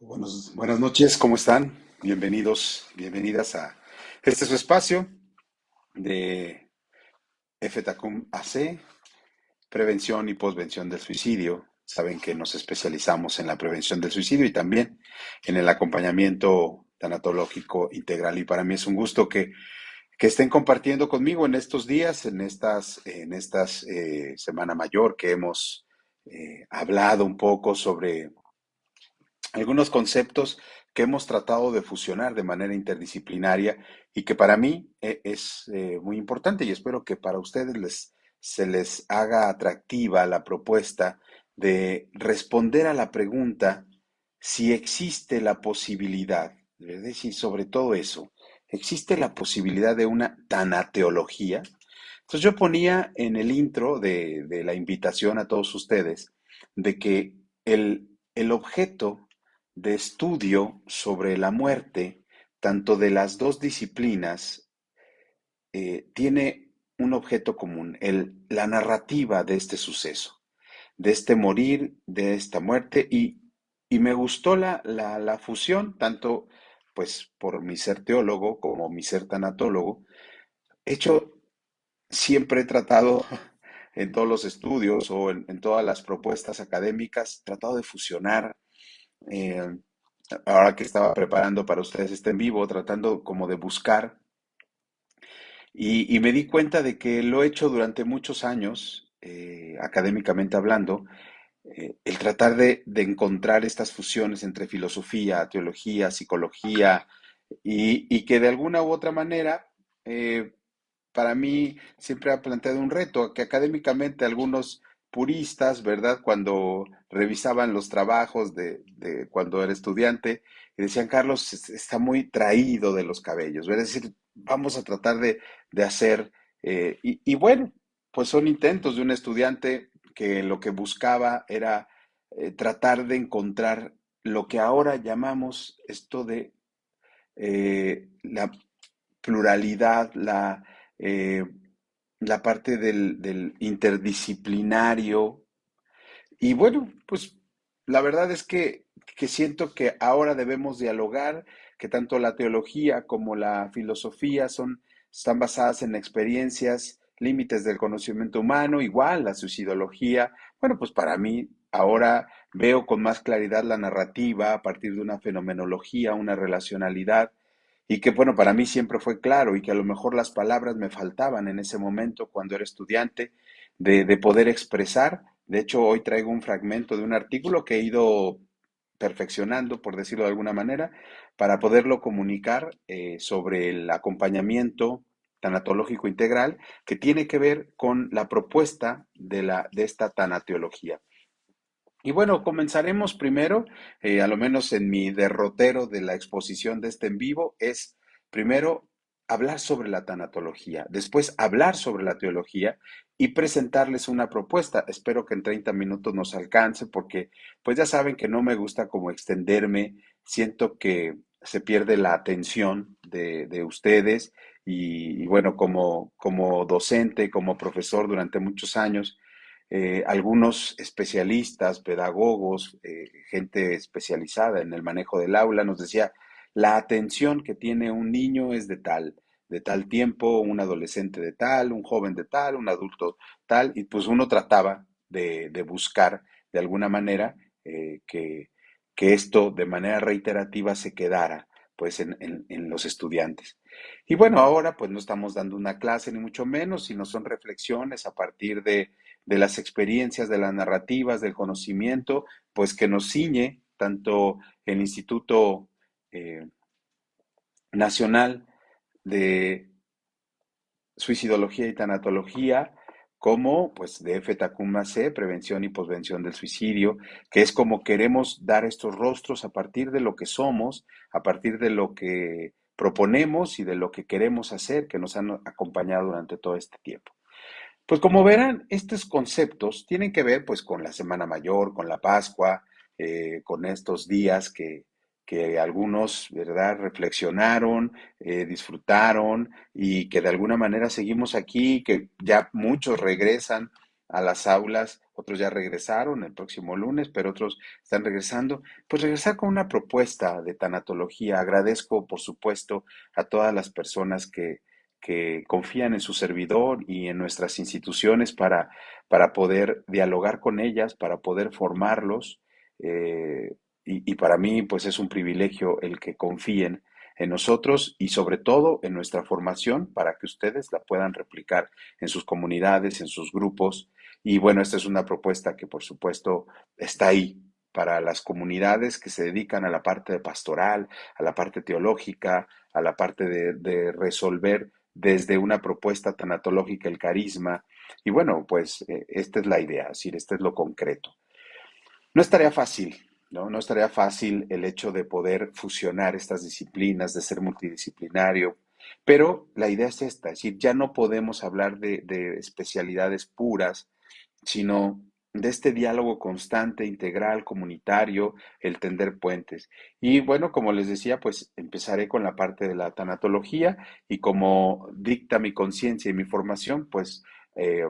Buenas noches, ¿cómo están? Bienvenidos, bienvenidas a este su espacio de FTACUM AC, prevención y posvención del suicidio. Saben que nos especializamos en la prevención del suicidio y también en el acompañamiento tanatológico integral. Y para mí es un gusto que estén compartiendo conmigo en estos días, en estas Semana Mayor, que hemos hablado un poco sobre algunos conceptos que hemos tratado de fusionar de manera interdisciplinaria y que para mí es muy importante y espero que para ustedes se les haga atractiva la propuesta de responder a la pregunta si existe la posibilidad, es decir, sobre todo eso, ¿existe la posibilidad de una tanateología? Entonces yo ponía en el intro de la invitación a todos ustedes de que el objeto de estudio sobre la muerte, tanto de las dos disciplinas, tiene un objeto común, la narrativa de este suceso, de este morir, de esta muerte, y me gustó la fusión, tanto pues por mi ser teólogo como mi ser tanatólogo. Hecho, siempre he tratado en todos los estudios o en todas las propuestas académicas, tratado de fusionar. eh, Ahora que estaba preparando para ustedes este en vivo, tratando como de buscar, y me di cuenta de que lo he hecho durante muchos años, académicamente hablando, el tratar de encontrar estas fusiones entre filosofía, teología, psicología, y que de alguna u otra manera, eh, para mí siempre ha planteado un reto, que académicamente algunos puristas, ¿verdad? Cuando revisaban los trabajos de cuando era estudiante, y decían, Carlos está muy traído de los cabellos, ¿verdad? Es decir, vamos a tratar de hacer, y bueno, pues son intentos de un estudiante que lo que buscaba era tratar de encontrar lo que ahora llamamos esto de la pluralidad, eh, la parte del interdisciplinario. Y bueno, pues la verdad es que siento que ahora debemos dialogar, que tanto la teología como la filosofía están basadas en experiencias, límites del conocimiento humano, igual la suicidología. Bueno, pues para mí ahora veo con más claridad la narrativa a partir de una fenomenología, una relacionalidad, y que bueno, para mí siempre fue claro y que a lo mejor las palabras me faltaban en ese momento cuando era estudiante de poder expresar. De hecho, hoy traigo un fragmento de un artículo que he ido perfeccionando, por decirlo de alguna manera, para poderlo comunicar sobre el acompañamiento tanatológico integral que tiene que ver con la propuesta de esta tanateología. Y bueno, comenzaremos primero, a lo menos en mi derrotero de la exposición de este en vivo, es primero hablar sobre la tanatología, después hablar sobre la teología y presentarles una propuesta. Espero que en 30 minutos nos alcance porque pues ya saben que no me gusta como extenderme, siento que se pierde la atención de ustedes y bueno, como docente, como profesor durante muchos años, algunos especialistas, pedagogos, gente especializada en el manejo del aula, nos decía, la atención que tiene un niño es de tal tiempo, un adolescente de tal, un joven de tal, un adulto tal, y pues uno trataba de buscar de alguna manera que esto de manera reiterativa se quedara pues en los estudiantes. Y bueno, ahora pues no estamos dando una clase ni mucho menos, sino son reflexiones a partir de las experiencias, de las narrativas, del conocimiento, pues que nos ciñe tanto el Instituto eh, Nacional de Suicidología y Tanatología, como pues de FTACUM-AC, Prevención y Posvención del Suicidio, que es como queremos dar estos rostros a partir de lo que somos, a partir de lo que proponemos y de lo que queremos hacer, que nos han acompañado durante todo este tiempo. Pues como verán, estos conceptos tienen que ver pues con la Semana Mayor, con la Pascua, con estos días que algunos, ¿verdad?, reflexionaron, disfrutaron y que de alguna manera seguimos aquí, que ya muchos regresan a las aulas, otros ya regresaron el próximo lunes, pero otros están regresando, pues regresar con una propuesta de tanatología. Agradezco, por supuesto, a todas las personas que confían en su servidor y en nuestras instituciones para poder dialogar con ellas, para poder formarlos. Y para mí, pues es un privilegio el que confíen en nosotros y sobre todo en nuestra formación para que ustedes la puedan replicar en sus comunidades, en sus grupos. Y bueno, esta es una propuesta que por supuesto está ahí para las comunidades que se dedican a la parte de pastoral, a la parte teológica, a la parte de resolver desde una propuesta tanatológica el carisma. Y bueno, pues esta es la idea, es decir, este es lo concreto. No es tarea fácil, ¿no? No es tarea fácil el hecho de poder fusionar estas disciplinas, de ser multidisciplinario, pero la idea es esta, es decir, ya no podemos hablar de especialidades puras, sino de este diálogo constante, integral, comunitario, el tender puentes. Y bueno, como les decía, pues empezaré con la parte de la tanatología y como dicta mi conciencia y mi formación, pues eh,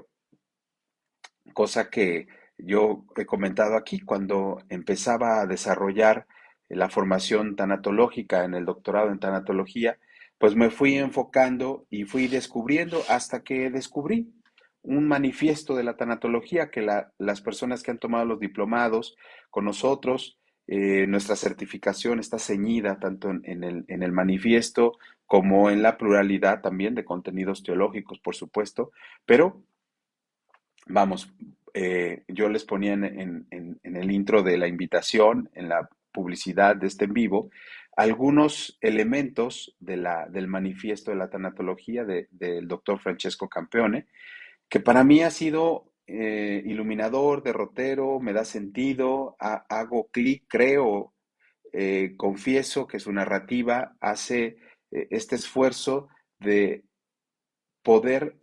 cosa que yo he comentado aquí, cuando empezaba a desarrollar la formación tanatológica en el doctorado en tanatología, pues me fui enfocando y fui descubriendo hasta que descubrí un manifiesto de la tanatología que las personas que han tomado los diplomados con nosotros, nuestra certificación está ceñida tanto en el manifiesto como en la pluralidad también de contenidos teológicos, por supuesto, pero vamos, yo les ponía en el intro de la invitación, en la publicidad de este en vivo, algunos elementos del manifiesto de la tanatología del doctor Francesco Campeone, que para mí ha sido iluminador, derrotero, me da sentido, hago clic, creo, confieso que su narrativa hace este esfuerzo de poder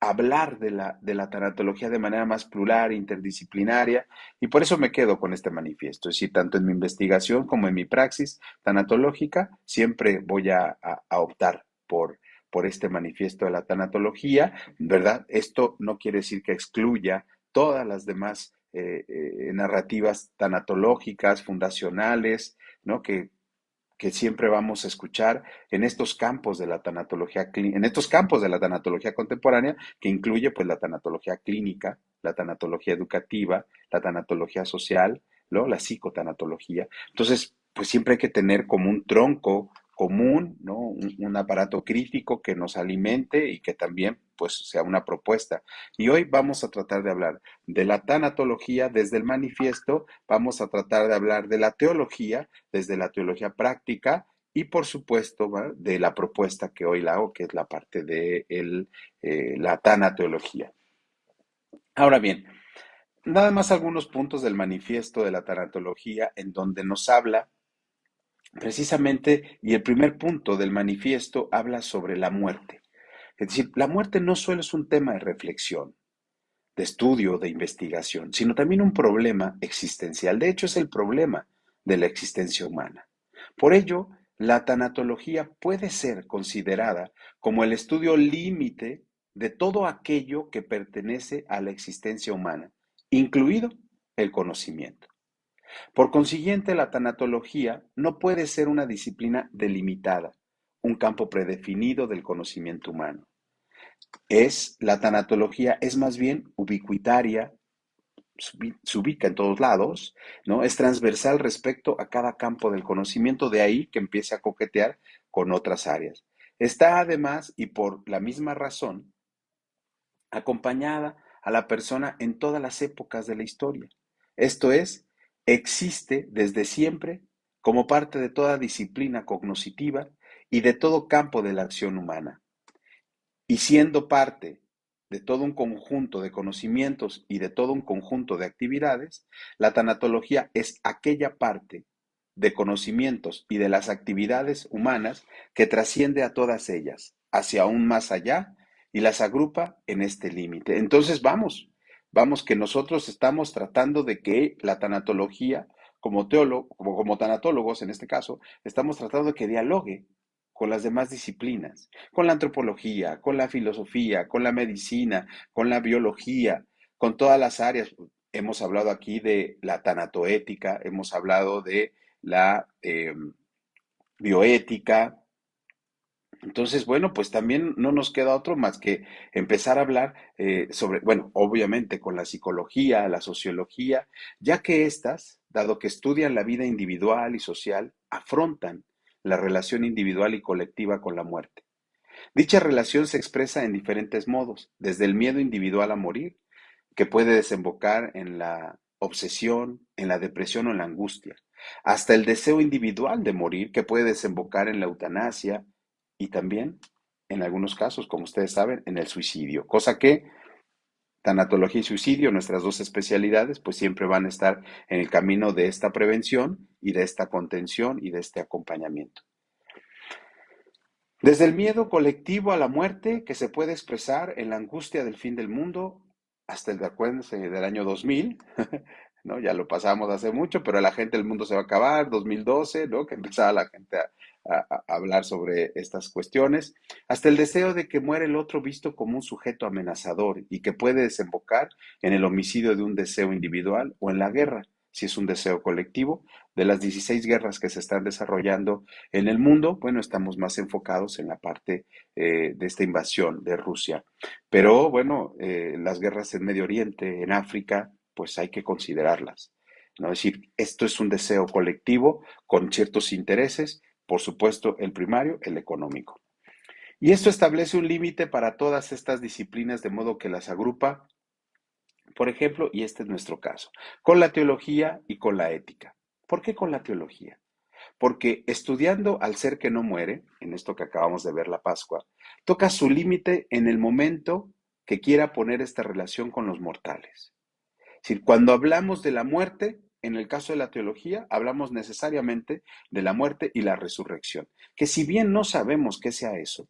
hablar de la tanatología de manera más plural, interdisciplinaria, y por eso me quedo con este manifiesto. Es decir, tanto en mi investigación como en mi praxis tanatológica, siempre voy a optar por este manifiesto de la tanatología, ¿verdad? Esto no quiere decir que excluya todas las demás narrativas tanatológicas, fundacionales, ¿no? Que siempre vamos a escuchar en estos campos de la tanatología, en estos campos de la tanatología contemporánea, que incluye pues la tanatología clínica, la tanatología educativa, la tanatología social, ¿no? La psicotanatología. Entonces, pues siempre hay que tener como un tronco común, ¿no? Un aparato crítico que nos alimente y que también pues sea una propuesta. Y hoy vamos a tratar de hablar de la tanatología desde el manifiesto, vamos a tratar de hablar de la teología desde la teología práctica y por supuesto, ¿va? De la propuesta que hoy la hago, que es la parte de la tanateología. Ahora bien, nada más algunos puntos del manifiesto de la tanatología en donde nos habla precisamente, y el primer punto del manifiesto habla sobre la muerte. Es decir, la muerte no solo es un tema de reflexión, de estudio, de investigación, sino también un problema existencial. De hecho, es el problema de la existencia humana. Por ello, la tanatología puede ser considerada como el estudio límite de todo aquello que pertenece a la existencia humana, incluido el conocimiento. Por consiguiente, la tanatología no puede ser una disciplina delimitada, un campo predefinido del conocimiento humano. La tanatología es más bien ubicuitaria, se ubica en todos lados, ¿no? Es transversal respecto a cada campo del conocimiento, de ahí que empiece a coquetear con otras áreas. Está además, y por la misma razón, acompañada a la persona en todas las épocas de la historia. Esto es, existe desde siempre como parte de toda disciplina cognoscitiva y de todo campo de la acción humana. Y siendo parte de todo un conjunto de conocimientos y de todo un conjunto de actividades, la tanatología es aquella parte de conocimientos y de las actividades humanas que trasciende a todas ellas, hacia aún más allá, y las agrupa en este límite. Entonces vamos que nosotros estamos tratando de que la tanatología, como teólogo, como tanatólogos en este caso, estamos tratando de que dialogue con las demás disciplinas, con la antropología, con la filosofía, con la medicina, con la biología, con todas las áreas. Hemos hablado aquí de la tanatoética, hemos hablado de la bioética. Entonces, bueno, pues también no nos queda otro más que empezar a hablar sobre, bueno, obviamente con la psicología, la sociología, ya que éstas, dado que estudian la vida individual y social, afrontan la relación individual y colectiva con la muerte. Dicha relación se expresa en diferentes modos, desde el miedo individual a morir, que puede desembocar en la obsesión, en la depresión o en la angustia, hasta el deseo individual de morir, que puede desembocar en la eutanasia y también, en algunos casos, como ustedes saben, en el suicidio, cosa que tanatología y suicidio, nuestras dos especialidades, pues siempre van a estar en el camino de esta prevención y de esta contención y de este acompañamiento. Desde el miedo colectivo a la muerte, que se puede expresar en la angustia del fin del mundo, hasta el, acuérdense, del año 2000, ¿no? Ya lo pasamos hace mucho, pero la gente, el mundo se va a acabar, 2012, ¿no? Que empezaba la gente a hablar sobre estas cuestiones, hasta el deseo de que muera el otro visto como un sujeto amenazador y que puede desembocar en el homicidio de un deseo individual o en la guerra, si es un deseo colectivo. De las 16 guerras que se están desarrollando en el mundo, bueno, estamos más enfocados en la parte de esta invasión de Rusia. Pero bueno, las guerras en Medio Oriente, en África, pues hay que considerarlas, ¿no? Es decir, esto es un deseo colectivo con ciertos intereses, por supuesto, el primario, el económico. Y esto establece un límite para todas estas disciplinas, de modo que las agrupa, por ejemplo, y este es nuestro caso, con la teología y con la ética. ¿Por qué con la teología? Porque estudiando al ser que no muere, en esto que acabamos de ver la Pascua, toca su límite en el momento que quiera poner esta relación con los mortales. Es decir, cuando hablamos de la muerte, en el caso de la teología, hablamos necesariamente de la muerte y la resurrección, que si bien no sabemos qué sea eso,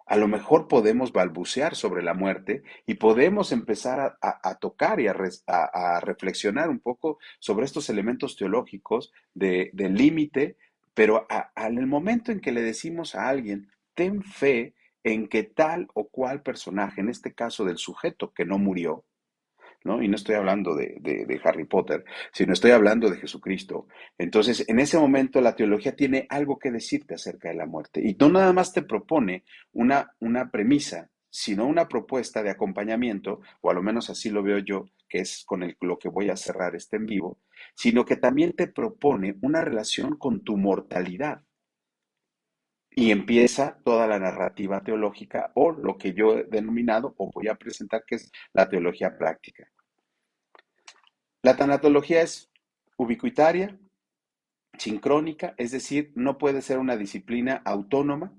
a lo mejor podemos balbucear sobre la muerte y podemos empezar a tocar y a reflexionar un poco sobre estos elementos teológicos de límite, pero en el momento en que le decimos a alguien, ten fe en que tal o cual personaje, en este caso del sujeto que no murió, ¿no? Y no estoy hablando de Harry Potter, sino estoy hablando de Jesucristo. Entonces, en ese momento la teología tiene algo que decirte acerca de la muerte. Y no nada más te propone una premisa, sino una propuesta de acompañamiento, o a lo menos así lo veo yo, que es con lo que voy a cerrar este en vivo, sino que también te propone una relación con tu mortalidad. Y empieza toda la narrativa teológica o lo que yo he denominado o voy a presentar que es la teología práctica. La tanatología es ubicuitaria, sincrónica, es decir, no puede ser una disciplina autónoma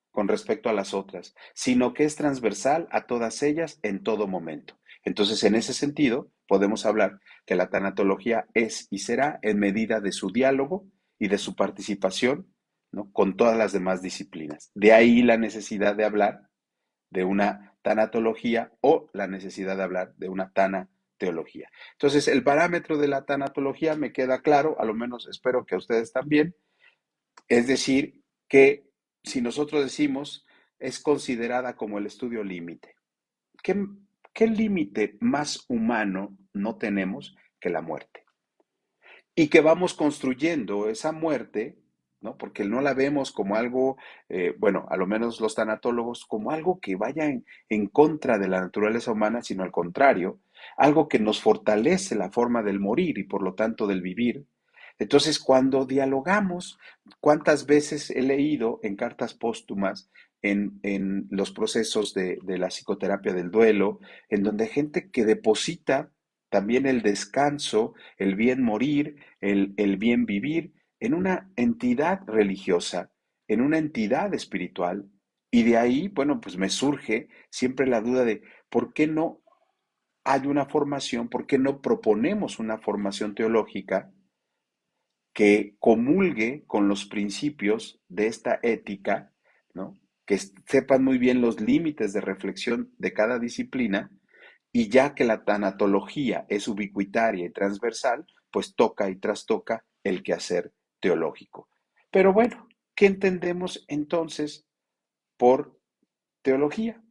con respecto a las otras, sino que es transversal a todas ellas en todo momento. Entonces, en ese sentido, podemos hablar que la tanatología es y será en medida de su diálogo y de su participación, ¿no? Con todas las demás disciplinas. De ahí la necesidad de hablar de una tanatología o la necesidad de hablar de una tanateología. Entonces, el parámetro de la tanatología me queda claro, a lo menos espero que a ustedes también, es decir, que si nosotros decimos es considerada como el estudio límite, ¿qué, qué límite más humano no tenemos que la muerte? Y que vamos construyendo esa muerte, ¿no? Porque no la vemos como algo, bueno, a lo menos los tanatólogos, como algo que vaya en contra de la naturaleza humana, sino al contrario, algo que nos fortalece la forma del morir y por lo tanto del vivir. Entonces, cuando dialogamos, ¿cuántas veces he leído en cartas póstumas, en los procesos de la psicoterapia del duelo, en donde hay gente que deposita también el descanso, el bien morir, el bien vivir en una entidad religiosa, en una entidad espiritual? Y de ahí, bueno, pues me surge siempre la duda de por qué no hay una formación, por qué no proponemos una formación teológica que comulgue con los principios de esta ética, ¿no? Que sepan muy bien los límites de reflexión de cada disciplina, y ya que la tanatología es ubicuitaria y transversal, pues toca y trastoca el quehacer teológico. Pero bueno, ¿qué entendemos entonces por teología?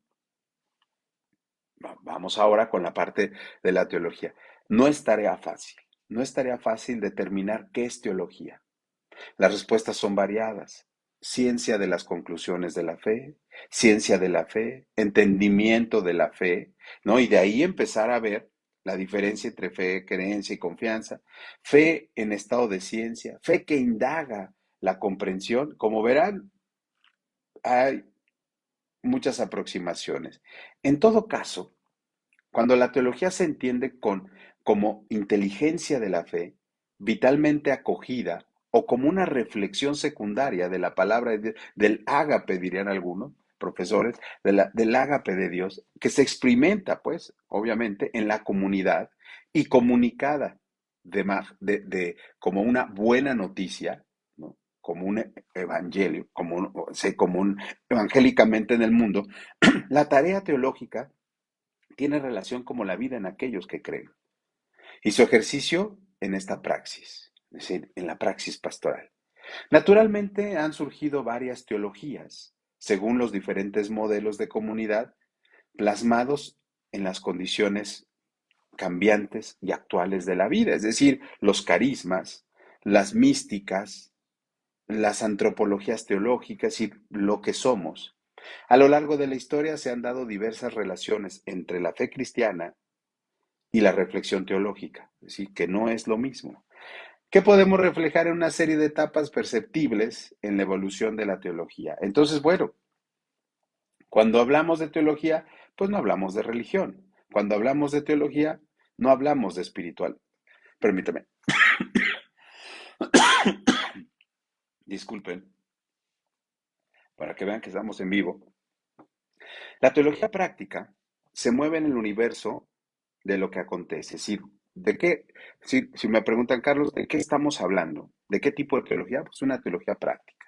Vamos ahora con la parte de la teología. No es tarea fácil, no es tarea fácil determinar qué es teología. Las respuestas son variadas. Ciencia de las conclusiones de la fe, ciencia de la fe, entendimiento de la fe, ¿no? Y de ahí empezar a ver la diferencia entre fe, creencia y confianza. Fe en estado de ciencia, fe que indaga la comprensión. Como verán, hay muchas aproximaciones. En todo caso, cuando la teología se entiende como inteligencia de la fe, vitalmente acogida, o como una reflexión secundaria de la palabra del ágape, dirían algunos profesores, del ágape de Dios, que se experimenta, pues, obviamente, en la comunidad y comunicada como una buena noticia, ¿no? Como un evangelio, como un evangélicamente en el mundo, la tarea teológica tiene relación como la vida en aquellos que creen. Y su ejercicio en esta praxis, es decir, en la praxis pastoral. Naturalmente han surgido varias teologías, según los diferentes modelos de comunidad, plasmados en las condiciones cambiantes y actuales de la vida, es decir, los carismas, las místicas, las antropologías teológicas y lo que somos. A lo largo de la historia se han dado diversas relaciones entre la fe cristiana y la reflexión teológica, es decir, que no es lo mismo, que podemos reflejar en una serie de etapas perceptibles en la evolución de la teología. Entonces, bueno, cuando hablamos de teología, pues no hablamos de religión. Cuando hablamos de teología, no hablamos de espiritual. Permítame, disculpen, para que vean que estamos en vivo. La teología práctica se mueve en el universo de lo que acontece. Es decir, si me preguntan, Carlos, ¿de qué estamos hablando? ¿De qué tipo de teología? Pues una teología práctica.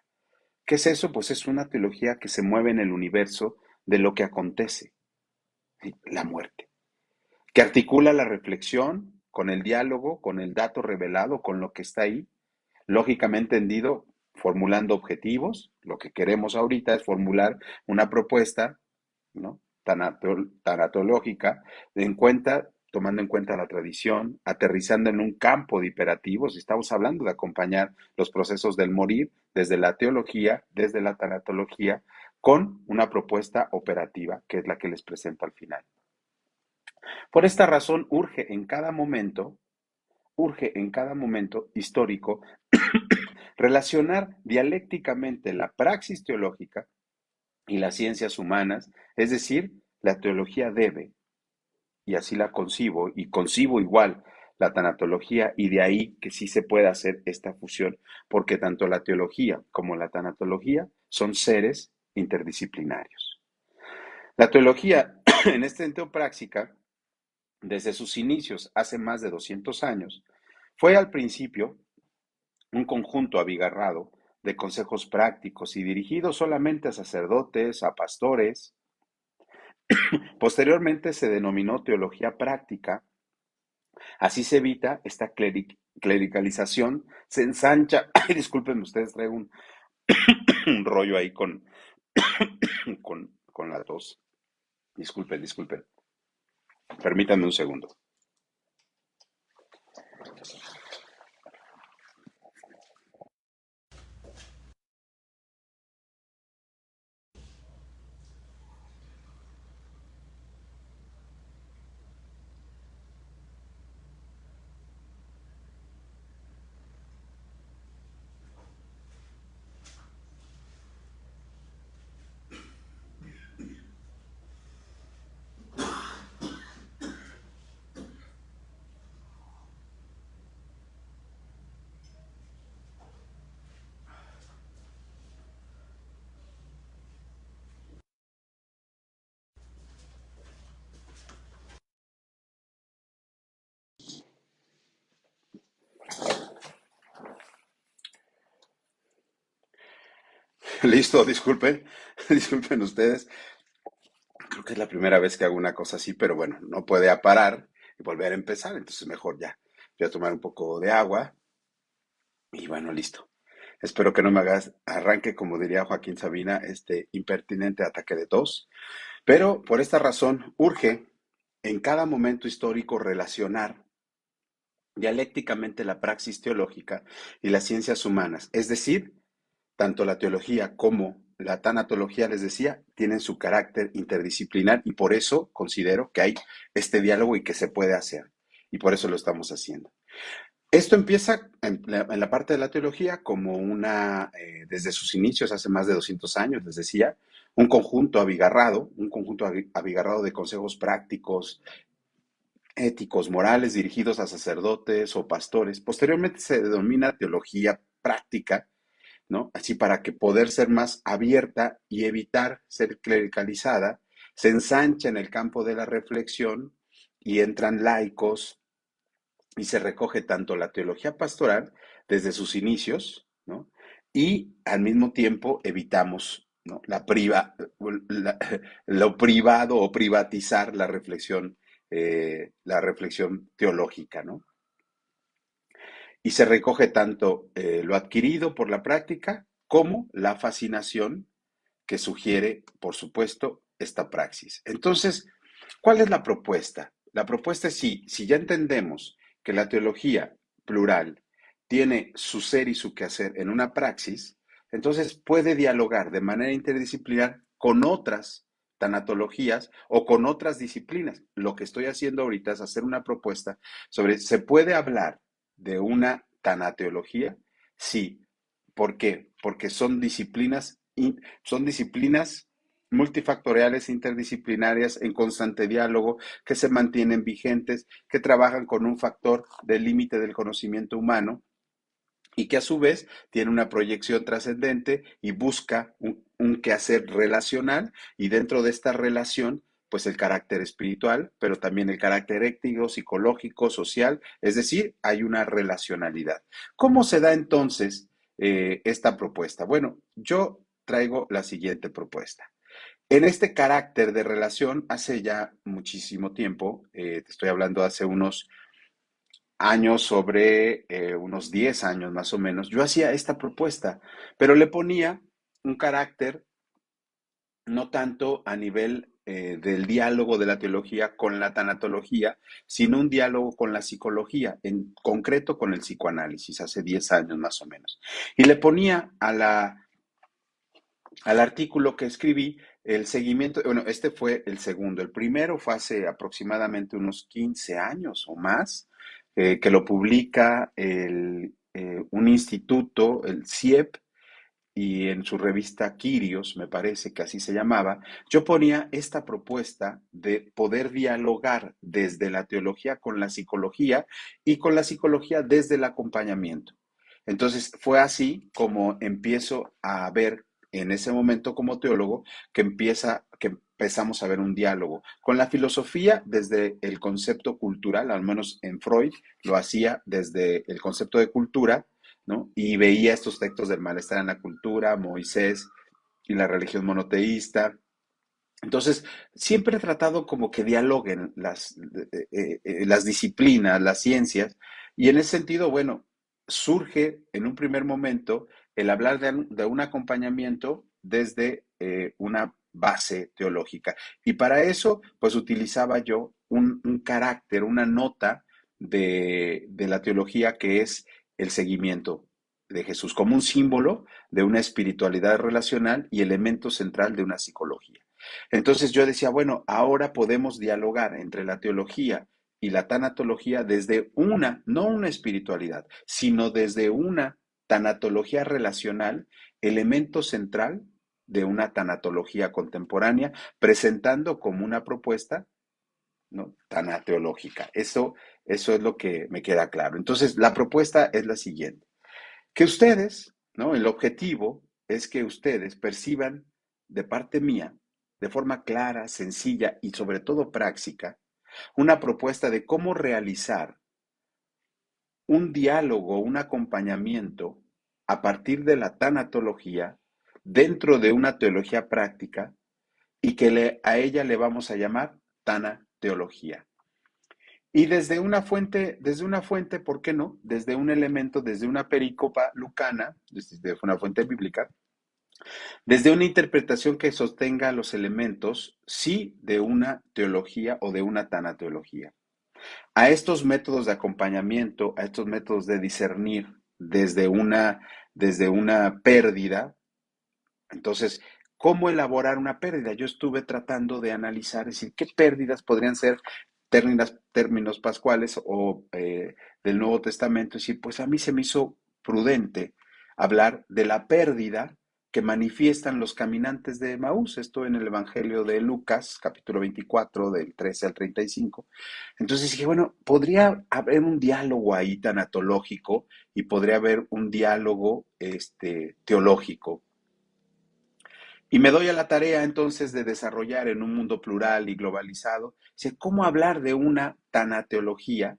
¿Qué es eso? Pues es una teología que se mueve en el universo de lo que acontece, ¿sí? La muerte, que articula la reflexión con el diálogo, con el dato revelado, con lo que está ahí, lógicamente entendido, formulando objetivos. Lo que queremos ahorita es formular una propuesta, ¿no? Tanatológica, tomando en cuenta la tradición, aterrizando en un campo de imperativos. Estamos hablando de acompañar los procesos del morir desde la teología, desde la tanatología, con una propuesta operativa, que es la que les presento al final. Por esta razón, urge en cada momento histórico relacionar dialécticamente la praxis teológica y las ciencias humanas, es decir, la teología debe, y así la concibo, y concibo igual la tanatología, y de ahí que sí se pueda hacer esta fusión, porque tanto la teología como la tanatología son seres interdisciplinarios. La teología, en este sentido práctica, desde sus inicios hace más de 200 años, fue al principio un conjunto abigarrado de consejos prácticos y dirigidos solamente a sacerdotes, a pastores. Posteriormente se denominó teología práctica. Así se evita esta clericalización, se ensancha. Ay, disculpen ustedes, traigo un rollo ahí con la tos. Disculpen, disculpen. Permítanme un segundo. Listo, disculpen, disculpen ustedes. Creo que es la primera vez que hago una cosa así, pero bueno, no puede parar y volver a empezar, entonces mejor ya. Voy a tomar un poco de agua y bueno, listo. Espero que no me hagas arranque, como diría Joaquín Sabina, este impertinente ataque de tos. Pero por esta razón urge. en cada momento histórico relacionar dialécticamente la praxis teológica y las ciencias humanas. Es decir, tanto la teología como la tanatología, les decía, tienen su carácter interdisciplinar y por eso considero que hay este diálogo y que se puede hacer. Y por eso lo estamos haciendo. Esto empieza en la parte de la teología como desde sus inicios, hace más de 200 años, les decía, un conjunto abigarrado de consejos prácticos, éticos, morales, dirigidos a sacerdotes o pastores. Posteriormente se denomina teología práctica, ¿no? Así para que poder ser más abierta y evitar ser clericalizada, se ensancha en el campo de la reflexión y entran laicos y se recoge tanto la teología pastoral desde sus inicios, ¿no? Y al mismo tiempo evitamos, ¿no? la- lo privado o privatizar la reflexión teológica, ¿no? Y se recoge tanto lo adquirido por la práctica como la fascinación que sugiere, por supuesto, esta praxis. Entonces, ¿cuál es la propuesta? La propuesta es si ya entendemos que la teología plural tiene su ser y su quehacer en una praxis, entonces puede dialogar de manera interdisciplinar con otras tanatologías o con otras disciplinas. Lo que estoy haciendo ahorita es hacer una propuesta sobre, ¿se puede hablar de una tanateología? Sí. ¿Por qué? Porque son disciplinas multifactoriales, interdisciplinarias, en constante diálogo, que se mantienen vigentes, que trabajan con un factor del límite del conocimiento humano y que a su vez tiene una proyección trascendente y busca un quehacer relacional y dentro de esta relación pues el carácter espiritual, pero también el carácter ético, psicológico, social, es decir, hay una relacionalidad. ¿Cómo se da entonces esta propuesta? Bueno, yo traigo la siguiente propuesta. En este carácter de relación, hace ya muchísimo tiempo, te estoy hablando hace unos años, sobre unos 10 años más o menos, yo hacía esta propuesta, pero le ponía un carácter no tanto a nivel del diálogo de la teología con la tanatología, sino un diálogo con la psicología, en concreto con el psicoanálisis, hace 10 años más o menos. Y le ponía al artículo que escribí el seguimiento, bueno, este fue el segundo, el primero fue hace aproximadamente unos 15 años o más, que lo publica un instituto, el CIEP, y en su revista Quirios, me parece que así se llamaba, yo ponía esta propuesta de poder dialogar desde la teología con la psicología y con la psicología desde el acompañamiento. Entonces fue así como empiezo a ver en ese momento como teólogo que empezamos a ver un diálogo con la filosofía desde el concepto cultural, al menos en Freud lo hacía desde el concepto de cultura, ¿no? Y veía estos textos del malestar en la cultura, Moisés y la religión monoteísta. Entonces, siempre he tratado como que dialoguen las disciplinas, las ciencias, y en ese sentido, bueno, surge en un primer momento el hablar de un acompañamiento desde una base teológica. Y para eso, pues utilizaba yo un carácter, una nota de la teología que es el seguimiento de Jesús, como un símbolo de una espiritualidad relacional y elemento central de una psicología. Entonces yo decía, bueno, ahora podemos dialogar entre la teología y la tanatología desde no una espiritualidad, sino desde una tanatología relacional, elemento central de una tanatología contemporánea, presentando como una propuesta, ¿no? Tanateológica. Eso es lo que me queda claro. Entonces, la propuesta es la siguiente, que ustedes, ¿no? El objetivo es que ustedes perciban de parte mía, de forma clara, sencilla y sobre todo práctica, una propuesta de cómo realizar un diálogo, un acompañamiento a partir de la tanatología dentro de una teología práctica y que a ella le vamos a llamar tanateología. Y desde una fuente, ¿por qué no? Desde un elemento, desde una perícopa lucana, desde una fuente bíblica, Desde una interpretación que sostenga los elementos, sí, de una teología o de una tanateología. A estos métodos de acompañamiento, a estos métodos de discernir desde una pérdida, entonces, ¿cómo elaborar una pérdida? Yo estuve tratando de analizar, es decir, qué pérdidas podrían ser términos pascuales o del Nuevo Testamento. Es decir, pues a mí se me hizo prudente hablar de la pérdida que manifiestan los caminantes de Emaús, esto en el Evangelio de Lucas, capítulo 24, del 13 al 35. Entonces dije, bueno, podría haber un diálogo ahí tanatológico y podría haber un diálogo teológico. Y me doy a la tarea entonces de desarrollar en un mundo plural y globalizado, cómo hablar de una tanateología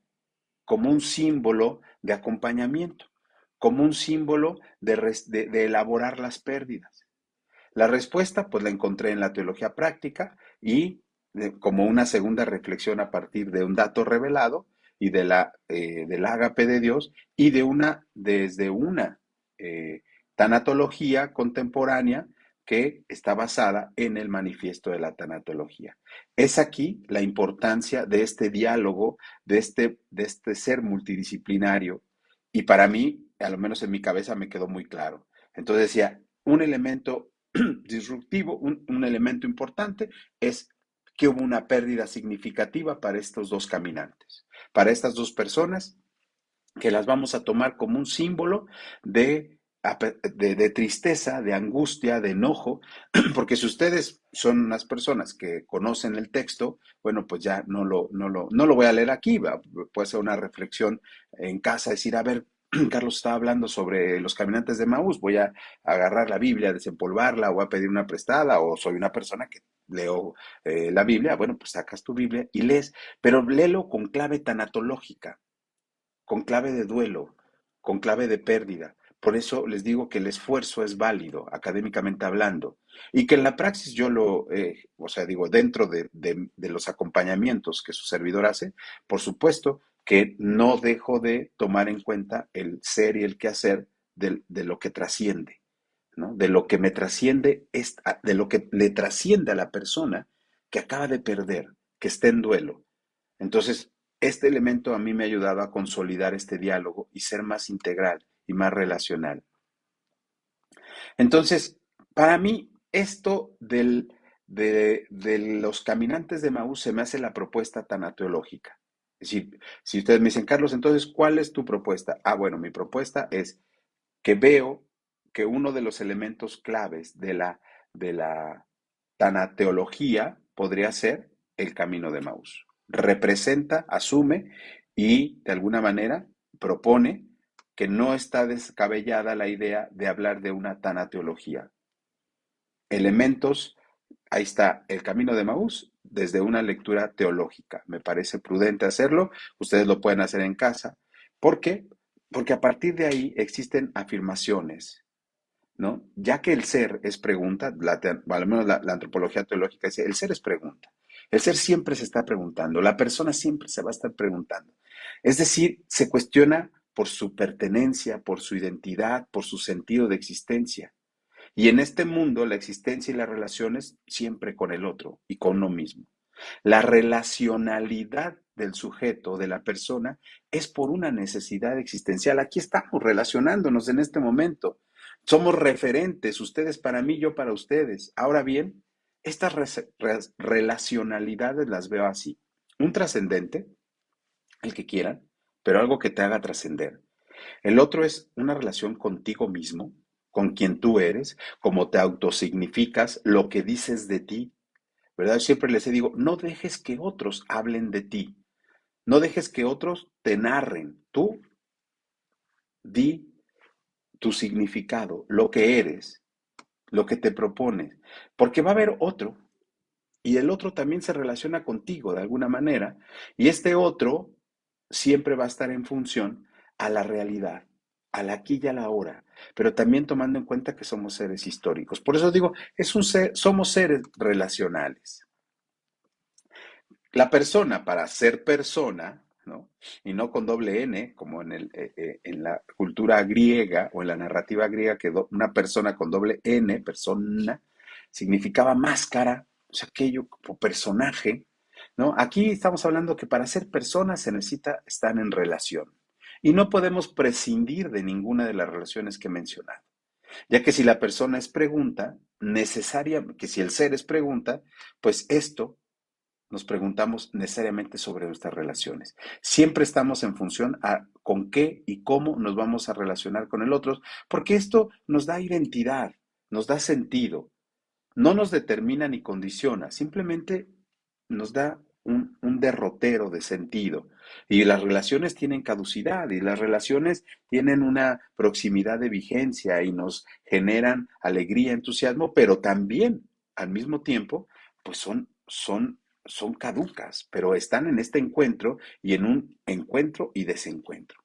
como un símbolo de acompañamiento, como un símbolo de elaborar las pérdidas. La respuesta, pues la encontré en la teología práctica y como una segunda reflexión a partir de un dato revelado y del ágape de Dios y desde una tanatología contemporánea que está basada en el manifiesto de la tanatología. Es aquí la importancia de este diálogo, de este ser multidisciplinario, y para mí, a lo menos en mi cabeza, me quedó muy claro. Entonces decía, un elemento disruptivo, un elemento importante, es que hubo una pérdida significativa para estos dos caminantes, para estas dos personas que las vamos a tomar como un símbolo de tristeza, de angustia, de enojo, porque si ustedes son unas personas que conocen el texto, bueno, pues ya no lo voy a leer aquí, puede ser una reflexión en casa, decir, a ver, Carlos estaba hablando sobre los caminantes de Maús, voy a agarrar la Biblia, desempolvarla, o a pedir una prestada, o soy una persona que leo la Biblia, bueno, pues sacas tu Biblia y lees, pero léelo con clave tanatológica, con clave de duelo, con clave de pérdida. Por eso les digo que el esfuerzo es válido, académicamente hablando, y que en la praxis yo o sea, digo, dentro de los acompañamientos que su servidor hace, por supuesto que no dejo de tomar en cuenta el ser y el quehacer de lo que trasciende, ¿no? De lo que me trasciende, de lo que le trasciende a la persona que acaba de perder, que está en duelo. Entonces, este elemento a mí me ha ayudado a consolidar este diálogo y ser más integral y más relacional. Entonces, para mí, esto de los caminantes de Maús se me hace la propuesta tanateológica. Es decir, si ustedes me dicen, Carlos, entonces, ¿cuál es tu propuesta? Ah, bueno, mi propuesta es que veo que uno de los elementos claves de la tanateología podría ser el camino de Maús. Representa, asume y de alguna manera propone que no está descabellada la idea de hablar de una tanateología. Elementos, ahí está el camino de Maús desde una lectura teológica. Me parece prudente hacerlo, ustedes lo pueden hacer en casa. ¿Por qué? Porque a partir de ahí existen afirmaciones, ¿no? Ya que el ser es pregunta, al menos la antropología teológica dice, el ser es pregunta. El ser siempre se está preguntando, la persona siempre se va a estar preguntando. Es decir, se cuestiona por su pertenencia, por su identidad, por su sentido de existencia. Y en este mundo, la existencia y las relaciones siempre con el otro y con uno mismo. La relacionalidad del sujeto, de la persona, es por una necesidad existencial. Aquí estamos relacionándonos en este momento. Somos referentes, ustedes para mí, yo para ustedes. Ahora bien, estas relacionalidades las veo así. Un trascendente, el que quieran, pero algo que te haga trascender. El otro es una relación contigo mismo, con quien tú eres, cómo te autosignificas, lo que dices de ti, ¿verdad? Siempre les digo, no dejes que otros hablen de ti, no dejes que otros te narren. Tú di tu significado, lo que eres, lo que te propones, porque va a haber otro y el otro también se relaciona contigo de alguna manera y este otro siempre va a estar en función a la realidad, al aquí y a la ahora, pero también tomando en cuenta que somos seres históricos. Por eso digo, somos seres relacionales. La persona, para ser persona, ¿no? Y no con doble N, como en la cultura griega o en la narrativa griega, que una persona con doble N, persona, significaba máscara, o sea, aquello como personaje, ¿no? Aquí estamos hablando que para ser personas se necesita estar en relación. Y no podemos prescindir de ninguna de las relaciones que he mencionado. Ya que si la persona es pregunta, necesaria, que si el ser es pregunta, pues esto nos preguntamos necesariamente sobre nuestras relaciones. Siempre estamos en función a con qué y cómo nos vamos a relacionar con el otro, porque esto nos da identidad, nos da sentido, no nos determina ni condiciona, simplemente nos da un derrotero de sentido. Y las relaciones tienen caducidad y las relaciones tienen una proximidad de vigencia y nos generan alegría, entusiasmo, pero también al mismo tiempo, pues son caducas, pero están en este encuentro y en un encuentro y desencuentro.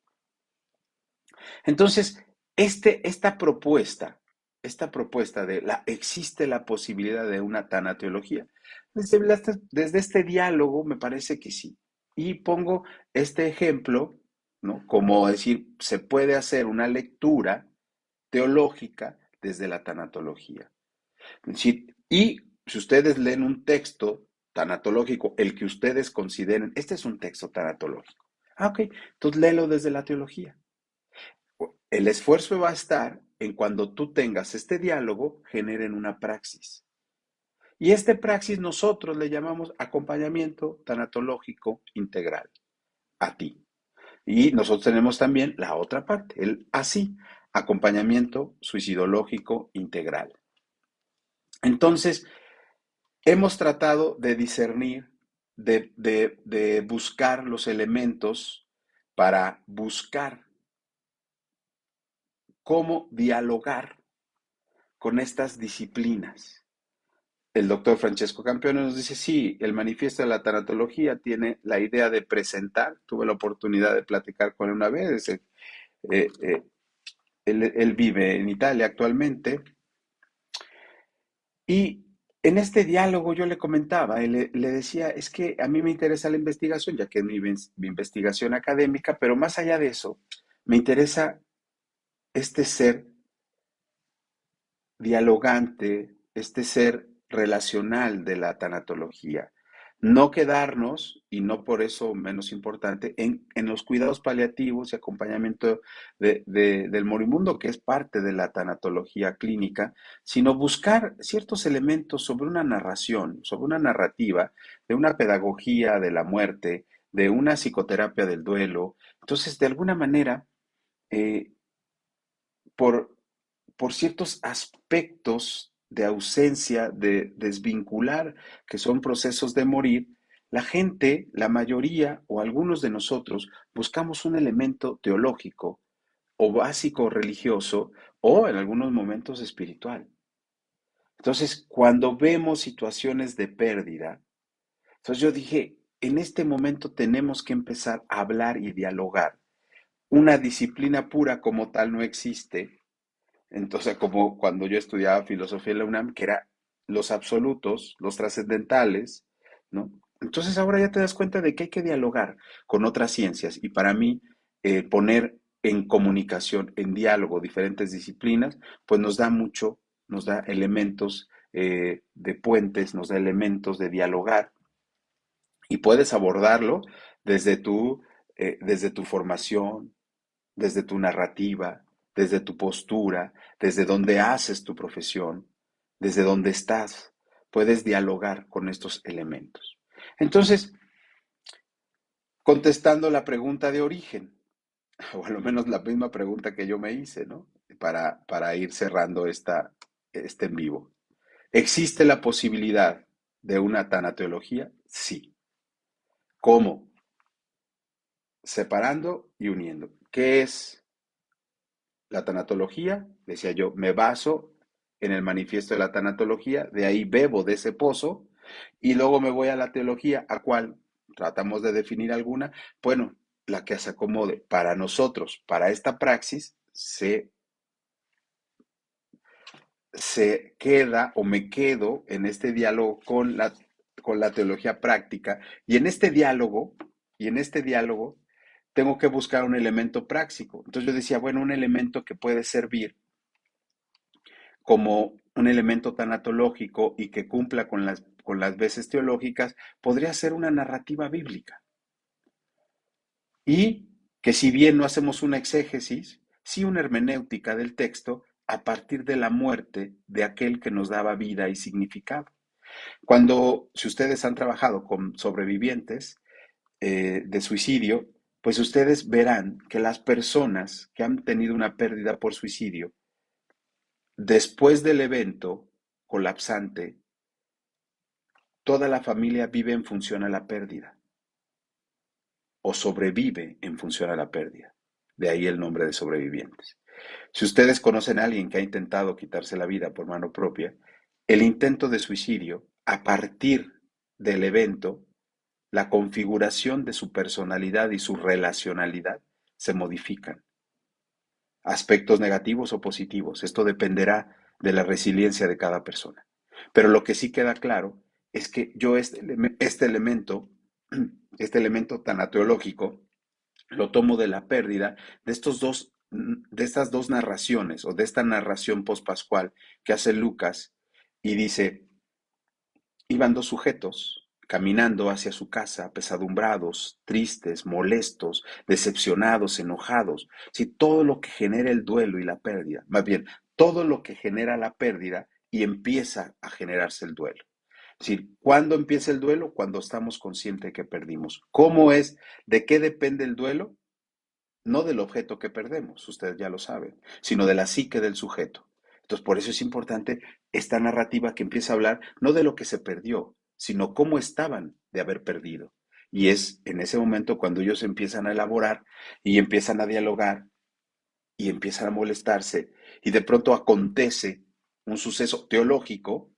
Entonces, esta propuesta de existe la posibilidad de una tanateología. Desde este diálogo me parece que sí. Y pongo este ejemplo, ¿no? Como decir, se puede hacer una lectura teológica desde la tanatología. Y si ustedes leen un texto tanatológico, el que ustedes consideren, este es un texto tanatológico. Ah, ok, entonces léelo desde la teología. El esfuerzo va a estar en cuando tú tengas este diálogo, generen una praxis. Y este praxis nosotros le llamamos acompañamiento tanatológico integral a ti. Y nosotros tenemos también la otra parte, el así, acompañamiento suicidológico integral. Entonces, hemos tratado de discernir, de buscar los elementos para buscar cómo dialogar con estas disciplinas. El doctor Francesco Campione nos dice, sí, el manifiesto de la tanatología tiene la idea de presentar, tuve la oportunidad de platicar con él una vez, eh, él vive en Italia actualmente, y en este diálogo yo le comentaba, le decía, es que a mí me interesa la investigación, ya que es mi investigación académica, pero más allá de eso, me interesa este ser dialogante, este ser relacional de la tanatología. No quedarnos, y no por eso menos importante, en los cuidados paliativos y acompañamiento del moribundo, que es parte de la tanatología clínica, sino buscar ciertos elementos sobre una narración, sobre una narrativa, de una pedagogía de la muerte, de una psicoterapia del duelo. Entonces, de alguna manera, eh, por, por ciertos aspectos de ausencia, de desvincular, que son procesos de morir, la gente, la mayoría o algunos de nosotros buscamos un elemento teológico o básico religioso o en algunos momentos espiritual. Entonces, cuando vemos situaciones de pérdida, entonces yo dije, en este momento tenemos que empezar a hablar y dialogar. Una disciplina pura como tal no existe. Entonces, como cuando yo estudiaba filosofía en la UNAM, que era los absolutos, los trascendentales, ¿no? Entonces ahora ya te das cuenta de que hay que dialogar con otras ciencias y para mí poner en comunicación, en diálogo diferentes disciplinas, pues nos da mucho, nos da elementos de puentes, nos da elementos de dialogar y puedes abordarlo desde desde tu formación, desde tu narrativa, desde tu postura, desde donde haces tu profesión, desde donde estás. Puedes dialogar con estos elementos. Entonces, contestando la pregunta de origen, o a lo menos la misma pregunta que yo me hice, ¿no? Para ir cerrando este en vivo. ¿Existe la posibilidad de una tanateología? Sí. ¿Cómo? Separando y uniendo. ¿Qué es la tanatología? Decía yo, me baso en el manifiesto de la tanatología, de ahí bebo de ese pozo y luego me voy a la teología, ¿a cuál? Tratamos de definir alguna. Bueno, la que se acomode para nosotros, para esta praxis, se queda o me quedo en este diálogo con la teología práctica y en este diálogo Y en este diálogo tengo que buscar un elemento práctico. Entonces yo decía, bueno, un elemento que puede servir como un elemento tanatológico y que cumpla con las veces teológicas, podría ser una narrativa bíblica. Y que si bien no hacemos una exégesis, sí una hermenéutica del texto a partir de la muerte de aquel que nos daba vida y significado. Si ustedes han trabajado con sobrevivientes de suicidio, pues ustedes verán que las personas que han tenido una pérdida por suicidio, después del evento colapsante, toda la familia vive en función a la pérdida o sobrevive en función a la pérdida. De ahí el nombre de sobrevivientes. Si ustedes conocen a alguien que ha intentado quitarse la vida por mano propia, el intento de suicidio, a partir del evento, la configuración de su personalidad y su relacionalidad se modifican. Aspectos negativos o positivos. Esto dependerá de la resiliencia de cada persona. Pero lo que sí queda claro es que yo este elemento tanateológico, lo tomo de la pérdida de estas dos narraciones o de esta narración pospascual que hace Lucas y dice, iban dos sujetos caminando hacia su casa, apesadumbrados, tristes, molestos, decepcionados, enojados. Si todo lo que genera el duelo y la pérdida, más bien, todo lo que genera la pérdida y empieza a generarse el duelo. Es decir, ¿cuándo empieza el duelo? Cuando estamos conscientes de que perdimos. ¿Cómo es? ¿De qué depende el duelo? No del objeto que perdemos, ustedes ya lo saben, sino de la psique del sujeto. Entonces, por eso es importante esta narrativa que empieza a hablar no de lo que se perdió, sino cómo estaban de haber perdido. Y es en ese momento cuando ellos empiezan a elaborar y empiezan a dialogar y empiezan a molestarse y de pronto acontece un suceso teológico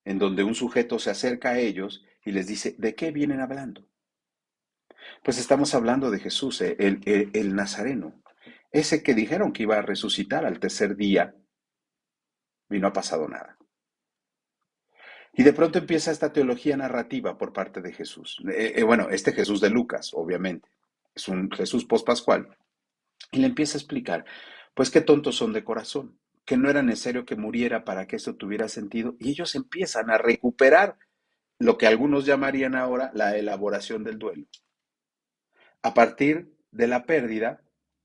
en donde un sujeto se acerca a ellos y les dice, ¿de qué vienen hablando? Pues estamos hablando de Jesús, el Nazareno, ese que dijeron que iba a resucitar al tercer día y no ha pasado nada. Y de pronto empieza esta teología narrativa por parte de Jesús. Bueno, este Jesús de Lucas, obviamente, es un Jesús pospascual. Y le empieza a explicar, pues qué tontos son de corazón, que no era necesario que muriera para que esto tuviera sentido. Y ellos empiezan a recuperar lo que algunos llamarían ahora la elaboración del duelo. A partir de la pérdida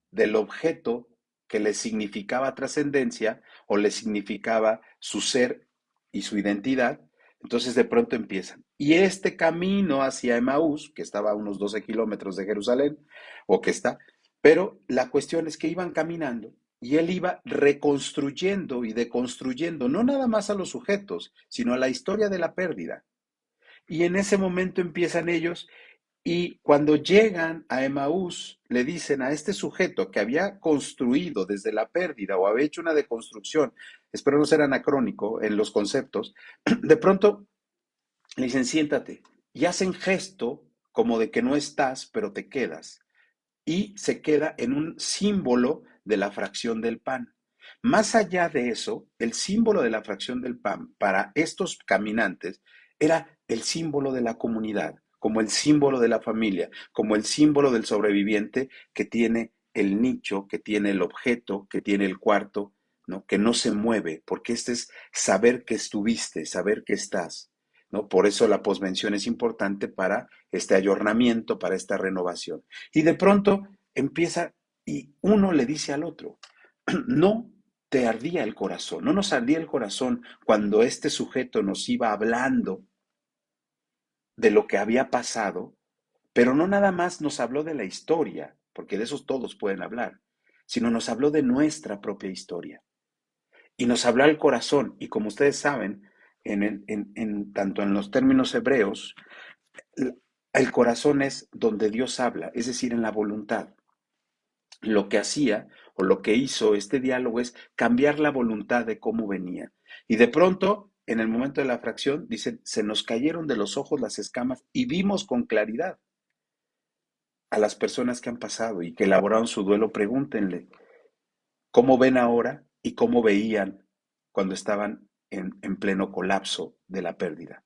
del objeto que le significaba trascendencia o le significaba su ser y su identidad, entonces de pronto empiezan. Y este camino hacia Emaús, que estaba a unos 12 kilómetros de Jerusalén, o que está, pero la cuestión es que iban caminando y él iba reconstruyendo y deconstruyendo no nada más a los sujetos, sino a la historia de la pérdida. Y en ese momento empiezan ellos y cuando llegan a Emaús, le dicen a este sujeto que había construido desde la pérdida o había hecho una deconstrucción, espero no ser anacrónico en los conceptos, de pronto le dicen, siéntate, y hacen gesto como de que no estás, pero te quedas, y se queda en un símbolo de la fracción del pan. Más allá de eso, el símbolo de la fracción del pan para estos caminantes era el símbolo de la comunidad, como el símbolo de la familia, como el símbolo del sobreviviente que tiene el nicho, que tiene el objeto, que tiene el cuarto, ¿no? Que no se mueve, porque este es saber que estuviste, saber que estás, ¿no? Por eso la posmención es importante para este ayornamiento, para esta renovación. Y de pronto empieza y uno le dice al otro, no te ardía el corazón, no nos ardía el corazón cuando este sujeto nos iba hablando de lo que había pasado, pero no nada más nos habló de la historia, porque de esos todos pueden hablar, sino nos habló de nuestra propia historia. Y nos habló al corazón, y como ustedes saben, tanto en los términos hebreos, el corazón es donde Dios habla, es decir, en la voluntad. Lo que hacía o lo que hizo este diálogo es cambiar la voluntad de cómo venía. Y de pronto, en el momento de la fracción, dice, se nos cayeron de los ojos las escamas y vimos con claridad a las personas que han pasado y que elaboraron su duelo. Pregúntenle cómo ven ahora y cómo veían cuando estaban en pleno colapso de la pérdida.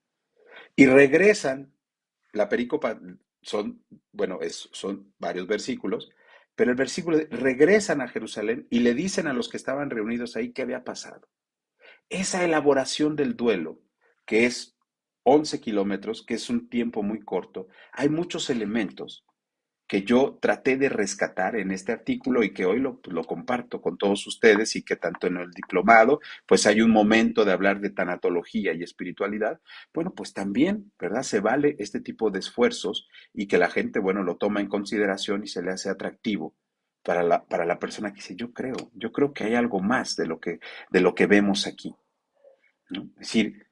Y regresan, la perícopa son, bueno, son varios versículos, pero el versículo regresan a Jerusalén y le dicen a los que estaban reunidos ahí qué había pasado. Esa elaboración del duelo, que es 11 kilómetros, que es un tiempo muy corto, hay muchos elementos que yo traté de rescatar en este artículo y que hoy lo comparto con todos ustedes y que tanto en el diplomado, pues hay un momento de hablar de tanatología y espiritualidad, bueno, pues también, ¿verdad? Se vale este tipo de esfuerzos y que la gente, bueno, lo toma en consideración y se le hace atractivo para la persona que dice, yo creo que hay algo más de lo que vemos aquí, ¿no? Es decir,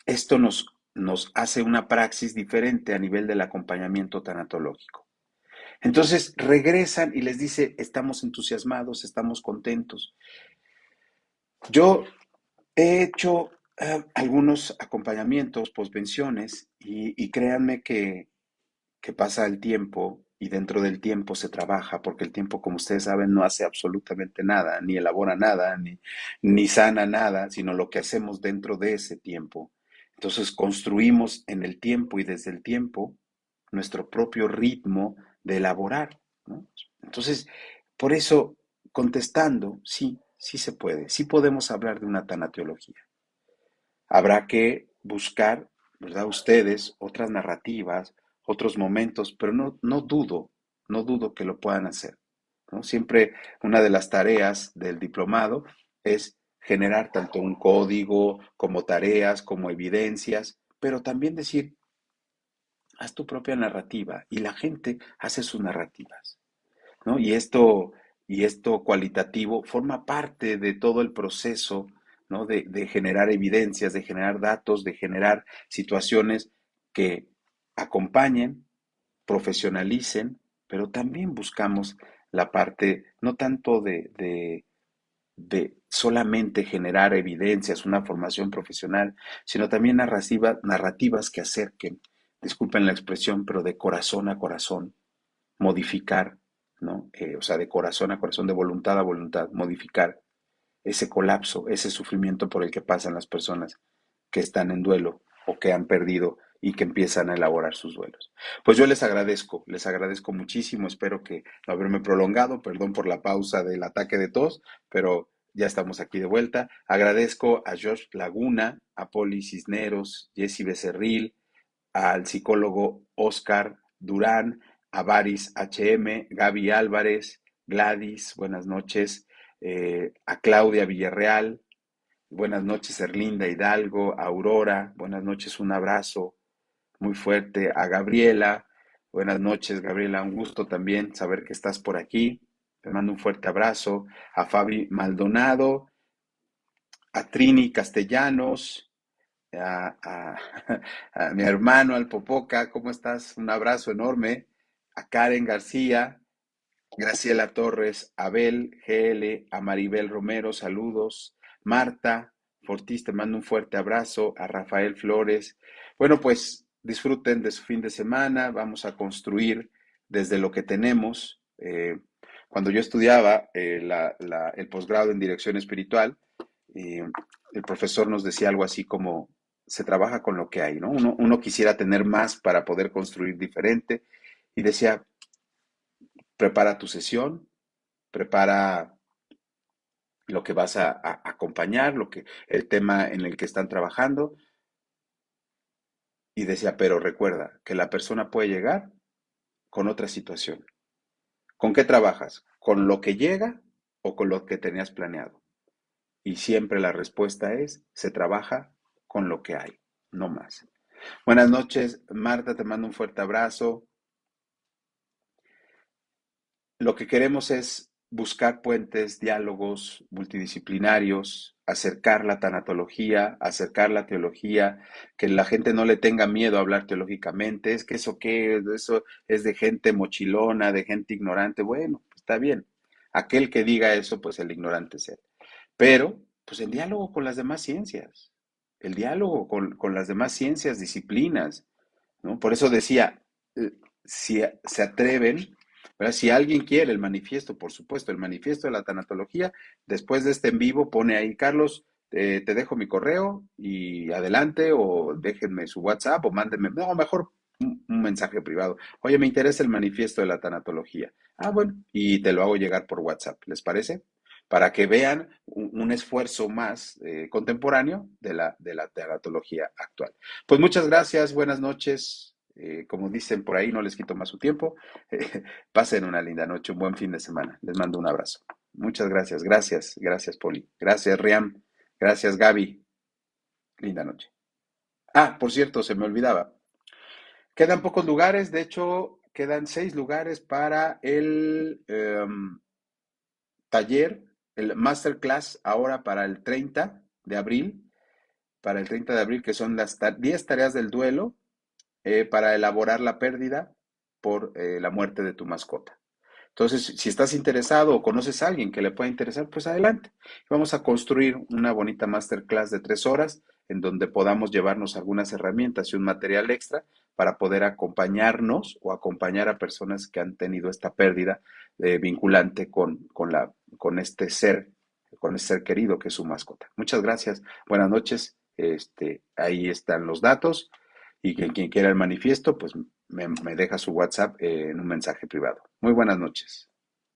esto nos hace una praxis diferente a nivel del acompañamiento tanatológico. Entonces regresan y les dice, estamos entusiasmados, estamos contentos. Yo he hecho algunos acompañamientos, posvenciones, y créanme que pasa el tiempo y dentro del tiempo se trabaja, porque el tiempo, como ustedes saben, no hace absolutamente nada, ni elabora nada, ni sana nada, sino lo que hacemos dentro de ese tiempo. Entonces construimos en el tiempo y desde el tiempo nuestro propio ritmo de elaborar, ¿no? Entonces, por eso, contestando, sí, sí se puede, sí podemos hablar de una tanateología. Habrá que buscar, ¿verdad? Ustedes, otras narrativas, otros momentos, pero no dudo que lo puedan hacer, ¿no? Siempre una de las tareas del diplomado es generar tanto un código como tareas, como evidencias, pero también decir, haz tu propia narrativa y la gente hace sus narrativas, ¿no? Y esto cualitativo forma parte de todo el proceso, ¿no? De generar evidencias, de generar datos, de generar situaciones que acompañen, profesionalicen, pero también buscamos la parte no tanto de solamente generar evidencias, una formación profesional, sino también narrativas que acerquen, disculpen la expresión, pero de corazón a corazón, modificar, ¿no? O sea, de corazón a corazón, de voluntad a voluntad, modificar ese colapso, ese sufrimiento por el que pasan las personas que están en duelo o que han perdido y que empiezan a elaborar sus duelos. Pues yo les agradezco muchísimo, espero que no haberme prolongado, perdón por la pausa del ataque de tos, pero ya estamos aquí de vuelta. Agradezco a Josh Laguna, a Poli Cisneros, Jessy Becerril, al psicólogo Oscar Durán, a Baris HM, Gaby Álvarez, Gladys, buenas noches, a Claudia Villarreal, buenas noches Erlinda Hidalgo, a Aurora, buenas noches, un abrazo muy fuerte, a Gabriela, buenas noches Gabriela, un gusto también saber que estás por aquí, te mando un fuerte abrazo, a Fabi Maldonado, a Trini Castellanos, a, a mi hermano, al Popoca, ¿cómo estás? Un abrazo enorme. A Karen García, Graciela Torres, Abel GL, a Maribel Romero, saludos. Marta Fortis, te mando un fuerte abrazo. A Rafael Flores. Bueno, pues disfruten de su fin de semana. Vamos a construir desde lo que tenemos. Cuando yo estudiaba el posgrado en dirección espiritual, eh, el profesor nos decía algo así como, se trabaja con lo que hay, ¿no? Uno quisiera tener más para poder construir diferente y decía, prepara tu sesión, prepara lo que vas a acompañar, el tema en el que están trabajando y decía, pero recuerda que la persona puede llegar con otra situación. ¿Con qué trabajas? ¿Con lo que llega o con lo que tenías planeado? Y siempre la respuesta es, se trabaja con lo que hay, no más. Buenas noches, Marta, te mando un fuerte abrazo. Lo que queremos es buscar puentes, diálogos multidisciplinarios, acercar la tanatología, acercar la teología, que la gente no le tenga miedo a hablar teológicamente. Es que eso qué, eso es de gente mochilona, de gente ignorante. Bueno, pues está bien. Aquel que diga eso, pues el ignorante es él. Pero, pues el diálogo con las demás ciencias, el diálogo con las demás ciencias, disciplinas, ¿no? Por eso decía, si se atreven, ¿verdad? Si alguien quiere el manifiesto, por supuesto, el manifiesto de la tanatología, después de este en vivo pone ahí, Carlos, te dejo mi correo y adelante, o déjenme su WhatsApp, o mándenme, no, mejor un mensaje privado. Oye, me interesa el manifiesto de la tanatología. Ah, bueno, y te lo hago llegar por WhatsApp, ¿les parece? Para que vean un esfuerzo más contemporáneo de la tanatología actual. Pues muchas gracias, buenas noches. Como dicen por ahí, no les quito más su tiempo. Pasen una linda noche, un buen fin de semana. Les mando un abrazo. Muchas gracias, gracias, Poli. Gracias, Riam. Gracias, Gaby. Linda noche. Ah, por cierto, se me olvidaba. Quedan pocos lugares, de hecho, quedan 6 lugares para el taller, el masterclass ahora para el 30 de abril, que son las 10 tareas del duelo para elaborar la pérdida por la muerte de tu mascota. Entonces, si estás interesado o conoces a alguien que le pueda interesar, pues adelante. Vamos a construir una bonita masterclass de 3 horas en donde podamos llevarnos algunas herramientas y un material extra para poder acompañarnos o acompañar a personas que han tenido esta pérdida vinculante con este ser querido que es su mascota. Muchas gracias. Buenas noches. Ahí están los datos y quien quiera el manifiesto, pues me deja su WhatsApp en un mensaje privado. Muy buenas noches.